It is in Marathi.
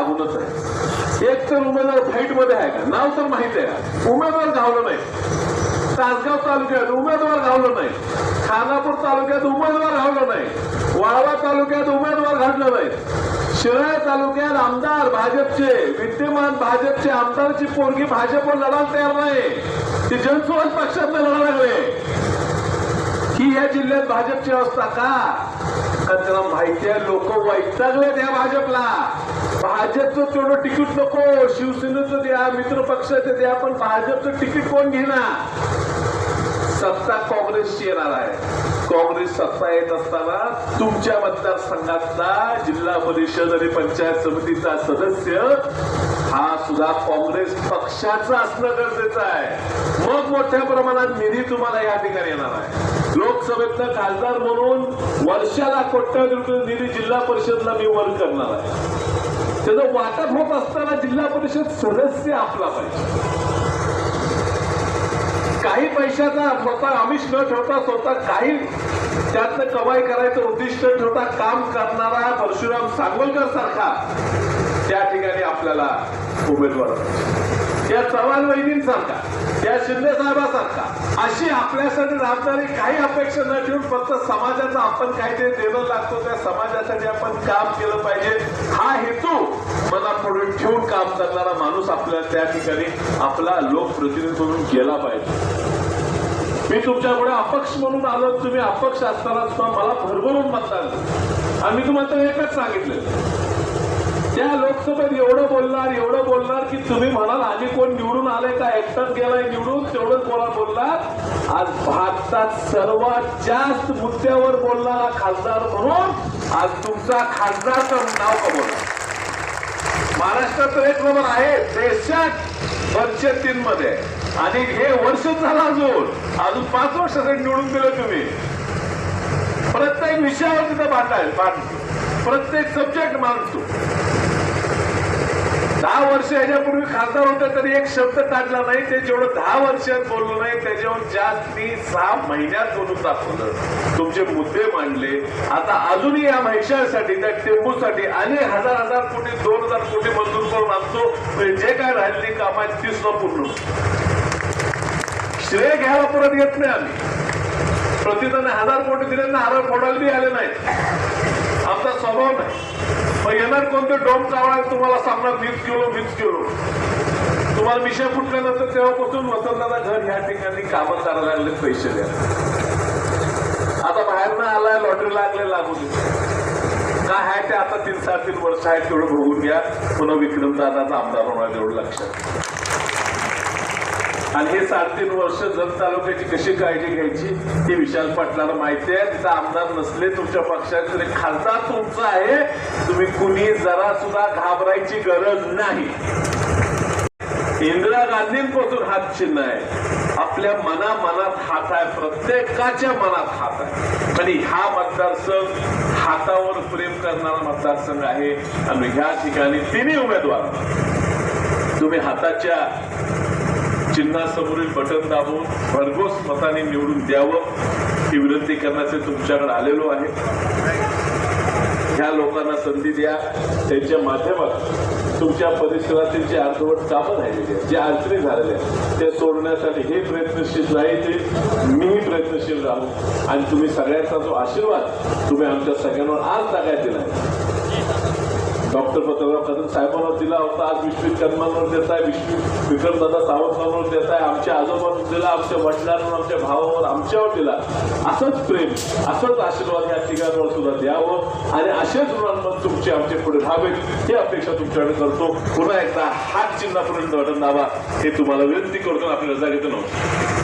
दाबूनच आहे. एक तर उमेदवार फाईट मध्ये आहे का, नाव तर माहित आहे, उमेदवार गावलं नाही. तासगाव तालुक्यात उमेदवार गावलं नाही, खानापूर तालुक्यात उमेदवार गावलं नाही, वाळवा तालुक्यात उमेदवार घडलं नाही, शिराळा तालुक्यात आमदार भाजपचे, विद्यमान भाजपचे आमदारची पोरगी भाजपवर लढायला तयार नाही, ती जनसुराज पक्षात लढायला लागले. ही या जिल्ह्यात भाजपची अवस्था का? कारण त्यांना माहिती आहे लोक वैतागले त्या भाजपला. भाजपचं तेवढं तिकीट नको, शिवसेनेचं द्या, मित्र पक्षाचं द्या, पण भाजपचं तिकीट कोण घेणार? सत्ता काँग्रेसची येणार आहे. काँग्रेस सत्ता येत असताना तुमच्या मतदारसंघातला जिल्हा परिषद आणि पंचायत समितीचा सदस्य हा सुद्धा काँग्रेस पक्षाचा असणं गरजेचं आहे. मग मोठ्या प्रमाणात निधी तुम्हाला या ठिकाणी येणार आहे. लोकसभेतला खासदार म्हणून वर्षाला कोट्यावधी रुपये निधी जिल्हा परिषदला मी वर्ग करणार आहे. त्याचं वाटप होत असताना जिल्हा परिषद सदस्य आपला पाहिजे. काही पैशाचा स्वतः आमिष न ठेवता स्वतः काही त्यातनं कमाई करायचं उद्दिष्ट ठेवता काम करणारा परशुराम सांगोलकर सारखा त्या ठिकाणी आपल्याला उमेदवार, त्या चव्हाण वहिनींसारखा, त्या शिंदे साहेबांसारखा अशी आपल्यासाठी राहणारी काही अपेक्षा न ठेवून फक्त समाजाचा आपण काहीतरी देणं लागतो, त्या समाजासाठी आपण काम केलं पाहिजे हा हेतू मनापुढे ठेवून काम करणारा माणूस आपल्याला त्या ठिकाणी आपला लोकप्रतिनिधी म्हणून गेला पाहिजे. मी तुमच्याकडे अपक्ष म्हणून आलो, तुम्ही अपक्ष असताना सुद्धा मला भरभरून मतदान, आणि मी तुम्हाला एकच सांगितलं, त्या लोकसभेत एवढं बोलणार की तुम्ही म्हणाल आम्ही कोण निवडून आले का, एकटाच गेलाय निवडून, तेवढंच बोलणार. आज भारतात सर्वात जास्त मुद्द्यावर बोलणारा खासदार म्हणून आज तुमचा खासदारचं नाव कमवलं. महाराष्ट्रात एक नंबर आहे, देशात 203 मध्ये, आणि हे वर्ष झालं अजून 5 वर्षासाठी निवडून दिलं तुम्ही. प्रत्येक विषयावर तिथं प्रत्येक सब्जेक्ट मानतो. 10 वर्ष याच्यापूर्वी खासदार होते तरी एक शब्द काढला नाही. ते जेवढं 10 वर्षात बोललो नाही त्याच्यावर जास्त मी 6 महिन्यात बोलून दाखवलं, तुमचे मुद्दे मांडले. आता अजूनही या महिषासाठी, त्या टेंबूसाठी आणि हजार कोटी 2000 कोटी मंजूर करून आणतो. जे काय राहिलेली कामं आहेत ती सुद्धा पूर्ण. श्रेय घ्यायला परत येत नाही आम्ही. प्रतिदाने 1000 कोटी दिले ना, हार फोडायला बी आले नाही, आमचा स्वभाव नाही. मग येणार कोणते डोम कावळा तुम्हाला सांगणार 20 किलो. तुम्हाला मिशा फुटल्यानंतर तेव्हापासून वसंतदादा घर ह्या ठिकाणी कामं करायला लागले, पैसे द्या. आता बाहेर ना आलाय, लॉटरी लागले, लागू दे काय आहे ते. आता 3-3.5 वर्ष आहेत, तेवढं बघून घ्या. पुन्हा विक्रमदादाचा आमदार होणार एवढं लक्षात. आणि हे 3.5 वर्ष जत तालुक्याची कशी काळजी घ्यायची ती विशाल पाटलाला माहिती आहे. तिथं आमदार नसले तुमच्या पक्षात तरी खासदार तुमचा आहे. तुम्ही कुणी जरा सुद्धा घाबरायची गरज नाही. इंदिरा गांधींपासून हात चिन्ह आहे, आपल्या मनात हात आहे, प्रत्येकाच्या मनात हात आहे. आणि हा मतदारसंघ हातावर प्रेम करणारा मतदारसंघ आहे. आणि ह्या ठिकाणी 3 उमेदवार तुम्ही हाताच्या चिन्हासमोरील बटन दाबून भरघोस मताने निवडून द्यावं ही विनंती करण्याचे तुमच्याकडे आलेलो आहे. ह्या लोकांना संधी द्या. त्यांच्या माध्यमात तुमच्या परिसरातील जे अर्धवट कामं राहिलेली आहेत, जे अडचणी झालेल्या आहेत, ते सोडण्यासाठी हे प्रयत्नशील राहायचे, मीही प्रयत्नशील राहू. आणि तुम्ही सगळ्यांचा जो आशीर्वाद तुम्ही आमच्या सगळ्यांवर आज टाकायला दिला आहे, डॉक्टर पत्रराव कदम साहेबांवर दिला होता, आज विश्वित कदमांवर देत आहे, विक्रमदादा सावंतांवर देत आहे, आमच्या आजोबांवर दिला, आमच्या वडिलांवर, आमच्या भावावर, आमच्यावर दिला. असंच प्रेम, असंच आशीर्वाद या ठिकाणावर सुद्धा द्यावं आणि असेच ऋणांमन तुमचे आमचे पुढे राहावेत ही अपेक्षा तुमच्याकडे करतो. पुन्हा एकदा हात चिन्हापर्यंत बटन दाबा हे तुम्हाला विनंती करतो. आपल्या जागेत नव्हतं.